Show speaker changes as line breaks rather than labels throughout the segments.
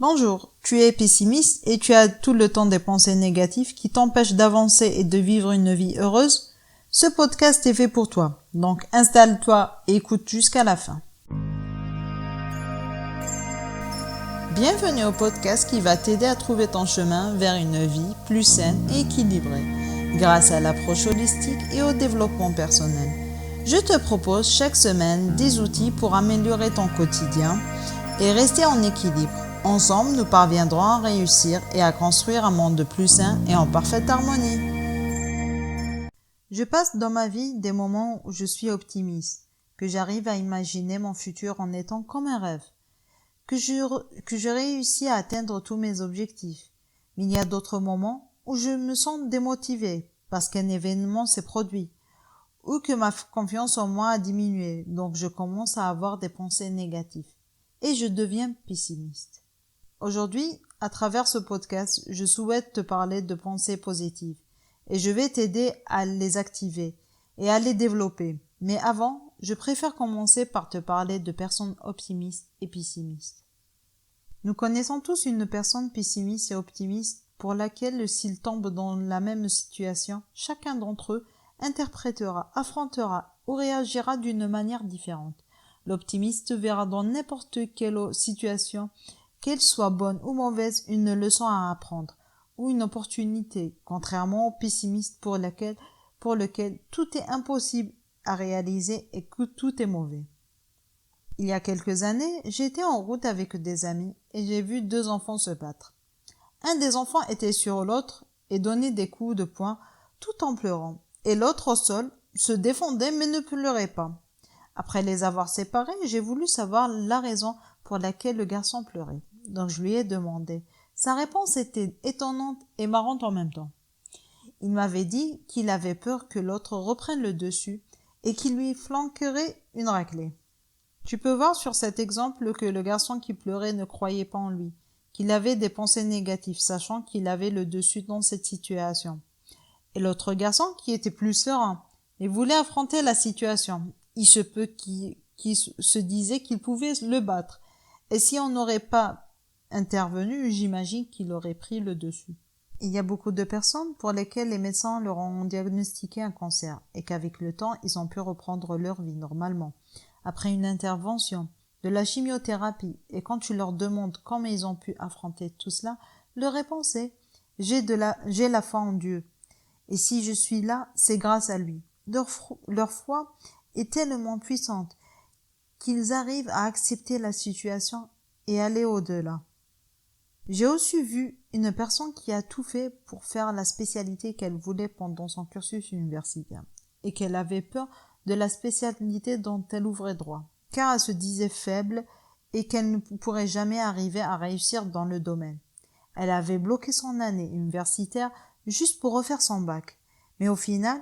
Bonjour, tu es pessimiste et tu as tout le temps des pensées négatives qui t'empêchent d'avancer et de vivre une vie heureuse? Ce podcast est fait pour toi, donc installe-toi et écoute jusqu'à la fin. Bienvenue au podcast qui va t'aider à trouver ton chemin vers une vie plus saine et équilibrée, grâce à l'approche holistique et au développement personnel. Je te propose chaque semaine des outils pour améliorer ton quotidien et rester en équilibre. Ensemble, nous parviendrons à réussir et à construire un monde plus sain et en parfaite harmonie. Je passe dans ma vie des moments où je suis optimiste, que j'arrive à imaginer mon futur en étant comme un rêve, que je réussis à atteindre tous mes objectifs. Mais il y a d'autres moments où je me sens démotivée parce qu'un événement s'est produit, ou que ma confiance en moi a diminué, donc je commence à avoir des pensées négatives, et je deviens pessimiste. Aujourd'hui, à travers ce podcast, je souhaite te parler de pensées positives et je vais t'aider à les activer et à les développer. Mais avant, je préfère commencer par te parler de personnes optimistes et pessimistes. Nous connaissons tous une personne pessimiste et optimiste pour laquelle, s'ils tombent dans la même situation, chacun d'entre eux interprétera, affrontera ou réagira d'une manière différente. L'optimiste verra dans n'importe quelle situation, qu'elle soit bonne ou mauvaise, une leçon à apprendre ou une opportunité, contrairement au pessimiste pour lequel tout est impossible à réaliser et que tout est mauvais. Il y a quelques années, j'étais en route avec des amis et j'ai vu deux enfants se battre. Un des enfants était sur l'autre et donnait des coups de poing tout en pleurant, et l'autre au sol se défendait mais ne pleurait pas. Après les avoir séparés, j'ai voulu savoir la raison pour laquelle le garçon pleurait. Donc je lui ai demandé. Sa réponse était étonnante et marrante en même temps. Il m'avait dit qu'il avait peur que l'autre reprenne le dessus et qu'il lui flanquerait une raclée. Tu peux voir sur cet exemple que le garçon qui pleurait ne croyait pas en lui, qu'il avait des pensées négatives, sachant qu'il avait le dessus dans cette situation. Et l'autre garçon qui était plus serein et voulait affronter la situation. Il se peut qu'il se disait qu'il pouvait le battre. Et si on n'aurait pas intervenu, j'imagine qu'il aurait pris le dessus. Il y a beaucoup de personnes pour lesquelles les médecins leur ont diagnostiqué un cancer et qu'avec le temps, ils ont pu reprendre leur vie normalement. Après une intervention, de la chimiothérapie, et quand tu leur demandes comment ils ont pu affronter tout cela, leur réponse est « j'ai la foi en Dieu. Et si je suis là, c'est grâce à lui. » Leur foi est tellement puissante qu'ils arrivent à accepter la situation et aller au-delà. J'ai aussi vu une personne qui a tout fait pour faire la spécialité qu'elle voulait pendant son cursus universitaire et qu'elle avait peur de la spécialité dont elle ouvrait droit, car elle se disait faible et qu'elle ne pourrait jamais arriver à réussir dans le domaine. Elle avait bloqué son année universitaire juste pour refaire son bac, mais au final,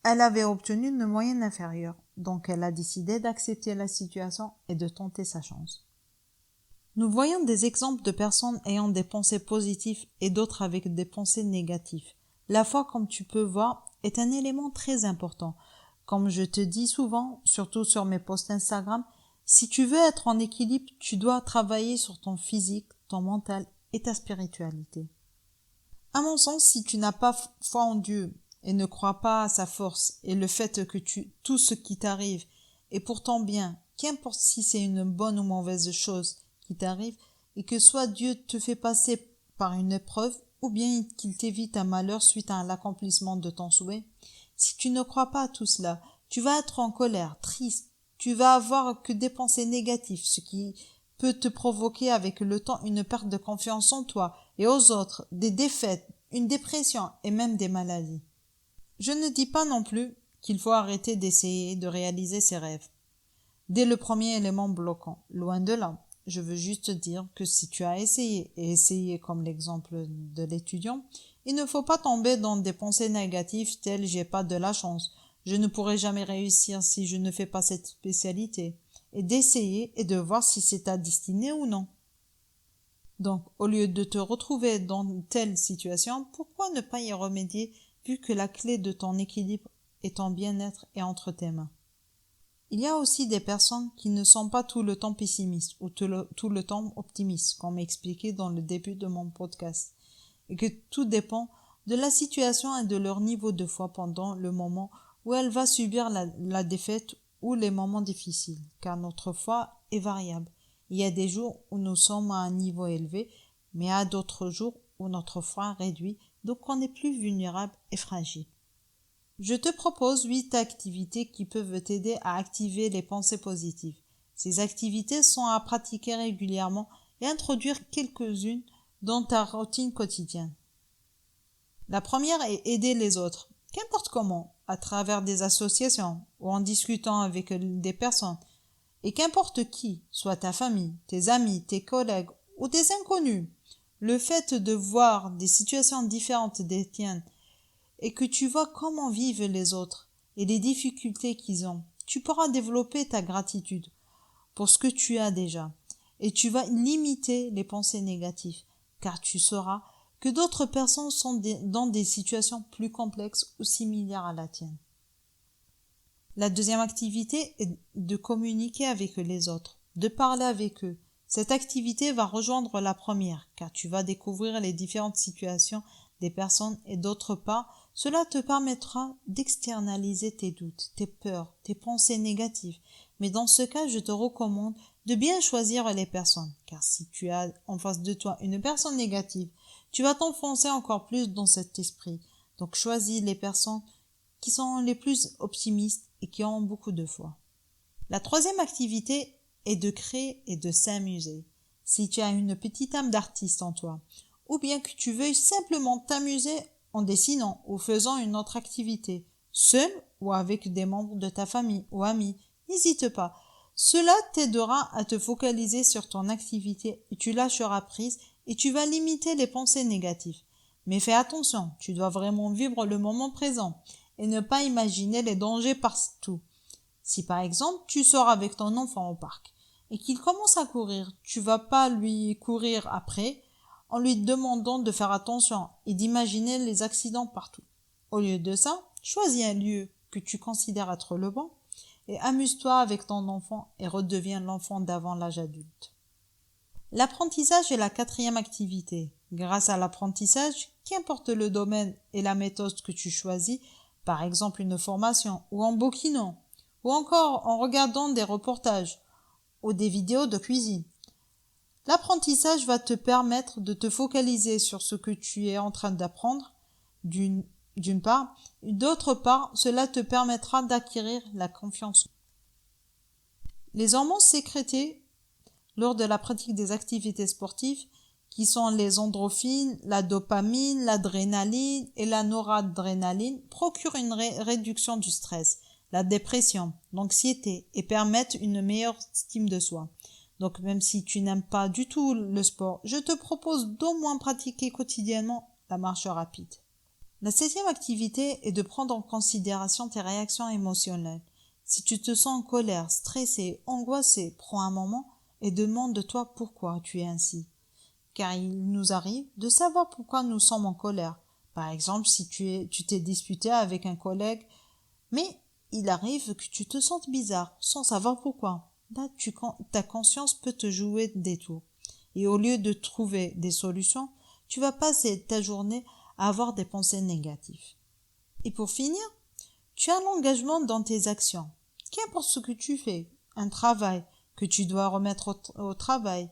elle avait obtenu une moyenne inférieure, donc elle a décidé d'accepter la situation et de tenter sa chance. Nous voyons des exemples de personnes ayant des pensées positives et d'autres avec des pensées négatives. La foi, comme tu peux voir, est un élément très important. Comme je te dis souvent, surtout sur mes posts Instagram, si tu veux être en équilibre, tu dois travailler sur ton physique, ton mental et ta spiritualité. À mon sens, si tu n'as pas foi en Dieu et ne crois pas à sa force et le fait que tout ce qui t'arrive est pour ton bien, qu'importe si c'est une bonne ou mauvaise chose qui t'arrive, et que soit Dieu te fait passer par une épreuve ou bien qu'il t'évite un malheur suite à l'accomplissement de ton souhait, si tu ne crois pas à tout cela, tu vas être en colère, triste, tu vas avoir que des pensées négatives, ce qui peut te provoquer avec le temps une perte de confiance en toi et aux autres, des défaites, une dépression et même des maladies. Je ne dis pas non plus qu'il faut arrêter d'essayer de réaliser ses rêves. Dès le premier élément bloquant, loin de là. Je veux juste dire que si tu as essayé comme l'exemple de l'étudiant, il ne faut pas tomber dans des pensées négatives telles « j'ai pas de la chance »,« je ne pourrai jamais réussir si je ne fais pas cette spécialité », et d'essayer et de voir si c'est ta destinée ou non. Donc, au lieu de te retrouver dans telle situation, pourquoi ne pas y remédier vu que la clé de ton équilibre et ton bien-être est entre tes mains? Il y a aussi des personnes qui ne sont pas tout le temps pessimistes ou tout le temps optimistes, comme expliqué dans le début de mon podcast, et que tout dépend de la situation et de leur niveau de foi pendant le moment où elle va subir la défaite ou les moments difficiles, car notre foi est variable. Il y a des jours où nous sommes à un niveau élevé, mais à d'autres jours où notre foi est réduite, donc on est plus vulnérable et fragile. Je te propose 8 activités qui peuvent t'aider à activer les pensées positives. Ces activités sont à pratiquer régulièrement et introduire quelques-unes dans ta routine quotidienne. La première est aider les autres, qu'importe comment, à travers des associations ou en discutant avec des personnes. Et qu'importe qui, soit ta famille, tes amis, tes collègues ou des inconnus. Le fait de voir des situations différentes des tiennes et que tu vois comment vivent les autres et les difficultés qu'ils ont, tu pourras développer ta gratitude pour ce que tu as déjà et tu vas limiter les pensées négatives car tu sauras que d'autres personnes sont dans des situations plus complexes ou similaires à la tienne. La deuxième activité est de communiquer avec les autres, de parler avec eux. Cette activité va rejoindre la première car tu vas découvrir les différentes situations des personnes et d'autre part, cela te permettra d'externaliser tes doutes, tes peurs, tes pensées négatives. Mais dans ce cas, je te recommande de bien choisir les personnes, car si tu as en face de toi une personne négative, tu vas t'enfoncer encore plus dans cet esprit. Donc choisis les personnes qui sont les plus optimistes et qui ont beaucoup de foi. La troisième activité est de créer et de s'amuser. Si tu as une petite âme d'artiste en toi, ou bien que tu veuilles simplement t'amuser en dessinant ou faisant une autre activité, seul ou avec des membres de ta famille ou amis, n'hésite pas. Cela t'aidera à te focaliser sur ton activité et tu lâcheras prise et tu vas limiter les pensées négatives. Mais fais attention, tu dois vraiment vivre le moment présent et ne pas imaginer les dangers partout. Si par exemple tu sors avec ton enfant au parc et qu'il commence à courir, tu vas pas lui courir après en lui demandant de faire attention et d'imaginer les accidents partout. Au lieu de ça, choisis un lieu que tu considères être le bon et amuse-toi avec ton enfant et redeviens l'enfant d'avant l'âge adulte. L'apprentissage est la quatrième activité. Grâce à l'apprentissage, qu'importe le domaine et la méthode que tu choisis, par exemple une formation ou en bouquinant, ou encore en regardant des reportages ou des vidéos de cuisine. L'apprentissage va te permettre de te focaliser sur ce que tu es en train d'apprendre, d'une part, et d'autre part, cela te permettra d'acquérir la confiance. Les hormones sécrétées lors de la pratique des activités sportives, qui sont les endorphines, la dopamine, l'adrénaline et la noradrénaline, procurent une réduction du stress, la dépression, l'anxiété et permettent une meilleure estime de soi. Donc même si tu n'aimes pas du tout le sport, je te propose d'au moins pratiquer quotidiennement la marche rapide. La septième activité est de prendre en considération tes réactions émotionnelles. Si tu te sens en colère, stressé, angoissé, prends un moment et demande-toi pourquoi tu es ainsi. Car il nous arrive de savoir pourquoi nous sommes en colère. Par exemple, si tu t'es disputé avec un collègue, mais il arrive que tu te sentes bizarre sans savoir pourquoi. Là, ta conscience peut te jouer des tours. Et au lieu de trouver des solutions, tu vas passer ta journée à avoir des pensées négatives. Et pour finir, tu as l'engagement dans tes actions. Qu'importe ce que tu fais, un travail que tu dois remettre au travail,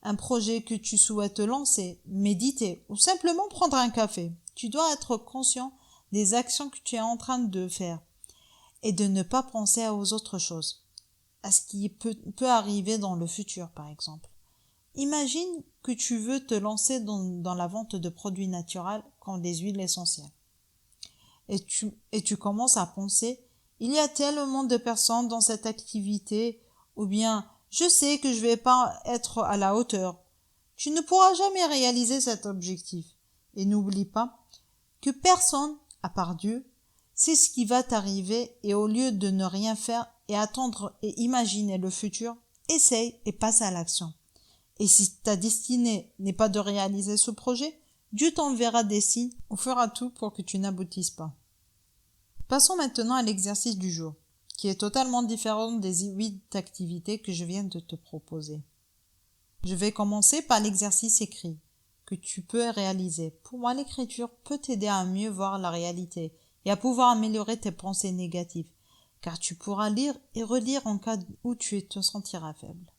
un projet que tu souhaites lancer, méditer ou simplement prendre un café, tu dois être conscient des actions que tu es en train de faire et de ne pas penser aux autres choses, à ce qui peut arriver dans le futur par exemple. Imagine que tu veux te lancer dans la vente de produits naturels comme des huiles essentielles. Et tu commences à penser, il y a tellement de personnes dans cette activité, ou bien je sais que je vais pas être à la hauteur. Tu ne pourras jamais réaliser cet objectif. Et n'oublie pas que personne, à part Dieu, sait ce qui va t'arriver et au lieu de ne rien faire et attendre et imaginer le futur, essaye et passe à l'action. Et si ta destinée n'est pas de réaliser ce projet, Dieu t'enverra des signes ou fera tout pour que tu n'aboutisses pas. Passons maintenant à l'exercice du jour. qui est totalement différente des 8 activités que je viens de te proposer. Je vais commencer par l'exercice écrit que tu peux réaliser. Pour moi, l'écriture peut t'aider à mieux voir la réalité et à pouvoir améliorer tes pensées négatives, car tu pourras lire et relire en cas où tu te sentiras faible.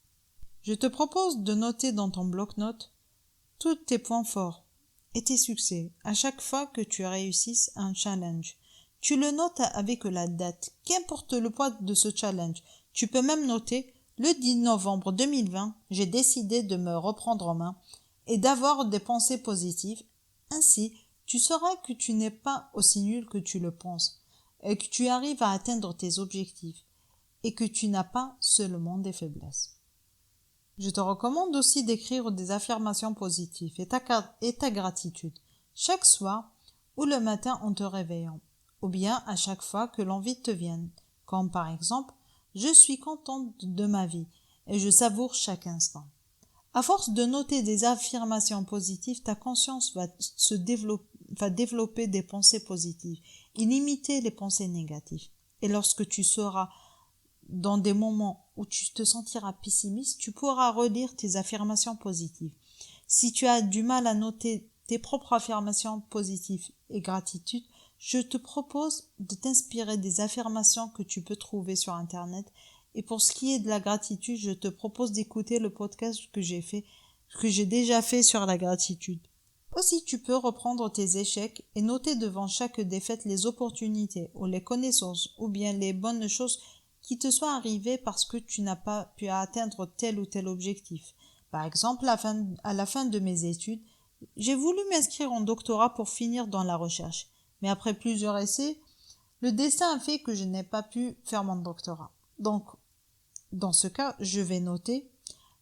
Je te propose de noter dans ton bloc-notes tous tes points forts et tes succès à chaque fois que tu réussisses un challenge. Tu le notes avec la date, qu'importe le poids de ce challenge. Tu peux même noter « Le 10 novembre 2020, j'ai décidé de me reprendre en main et d'avoir des pensées positives. Ainsi, tu sauras que tu n'es pas aussi nul que tu le penses et que tu arrives à atteindre tes objectifs et que tu n'as pas seulement des faiblesses. » Je te recommande aussi d'écrire des affirmations positives et ta gratitude chaque soir ou le matin en te réveillant, ou bien à chaque fois que l'envie te vienne, comme par exemple « Je suis contente de ma vie et je savoure chaque instant ». À force de noter des affirmations positives, ta conscience va développer des pensées positives et limiter les pensées négatives. Et lorsque tu seras dans des moments où tu te sentiras pessimiste, tu pourras relire tes affirmations positives. Si tu as du mal à noter tes propres affirmations positives et gratitude, je te propose de t'inspirer des affirmations que tu peux trouver sur Internet. Et pour ce qui est de la gratitude, je te propose d'écouter le podcast que j'ai déjà fait sur la gratitude. Aussi, tu peux reprendre tes échecs et noter devant chaque défaite les opportunités ou les connaissances ou bien les bonnes choses qui te soient arrivées parce que tu n'as pas pu atteindre tel ou tel objectif. Par exemple, à la fin de mes études, j'ai voulu m'inscrire en doctorat pour finir dans la recherche. Mais après plusieurs essais, le destin a fait que je n'ai pas pu faire mon doctorat. Donc, dans ce cas, je vais noter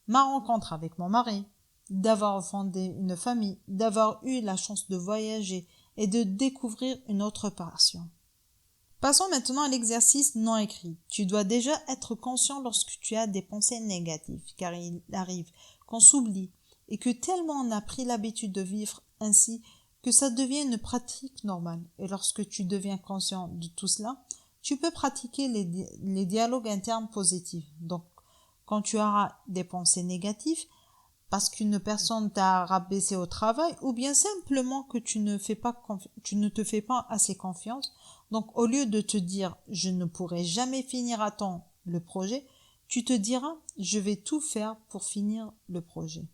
ma rencontre avec mon mari, d'avoir fondé une famille, d'avoir eu la chance de voyager et de découvrir une autre passion. Passons maintenant à l'exercice non écrit. Tu dois déjà être conscient lorsque tu as des pensées négatives, car il arrive qu'on s'oublie et que tellement on a pris l'habitude de vivre ainsi que ça devient une pratique normale. Et lorsque tu deviens conscient de tout cela, tu peux pratiquer les dialogues internes positifs. Donc, quand tu auras des pensées négatives, parce qu'une personne t'a rabaissé au travail, ou bien simplement que tu ne te fais pas assez confiance, donc au lieu de te dire « je ne pourrai jamais finir à temps le projet », tu te diras « je vais tout faire pour finir le projet ».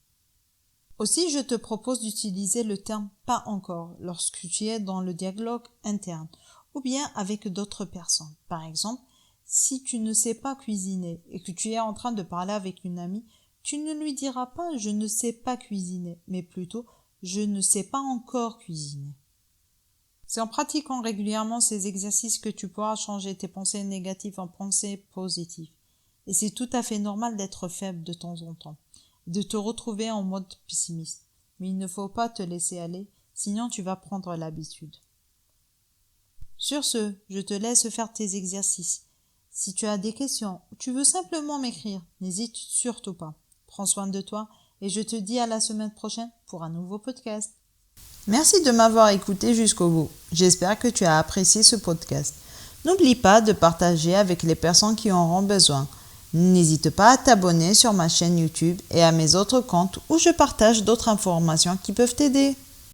Aussi, je te propose d'utiliser le terme « pas encore » lorsque tu es dans le dialogue interne, ou bien avec d'autres personnes. Par exemple, si tu ne sais pas cuisiner et que tu es en train de parler avec une amie, tu ne lui diras pas « je ne sais pas cuisiner », mais plutôt « je ne sais pas encore cuisiner ». C'est en pratiquant régulièrement ces exercices que tu pourras changer tes pensées négatives en pensées positives. Et c'est tout à fait normal d'être faible de temps en temps, de te retrouver en mode pessimiste. Mais il ne faut pas te laisser aller, sinon tu vas prendre l'habitude. Sur ce, je te laisse faire tes exercices. Si tu as des questions ou tu veux simplement m'écrire, n'hésite surtout pas. Prends soin de toi et je te dis à la semaine prochaine pour un nouveau podcast. Merci de m'avoir écouté jusqu'au bout. J'espère que tu as apprécié ce podcast. N'oublie pas de partager avec les personnes qui en auront besoin. N'hésite pas à t'abonner sur ma chaîne YouTube et à mes autres comptes où je partage d'autres informations qui peuvent t'aider.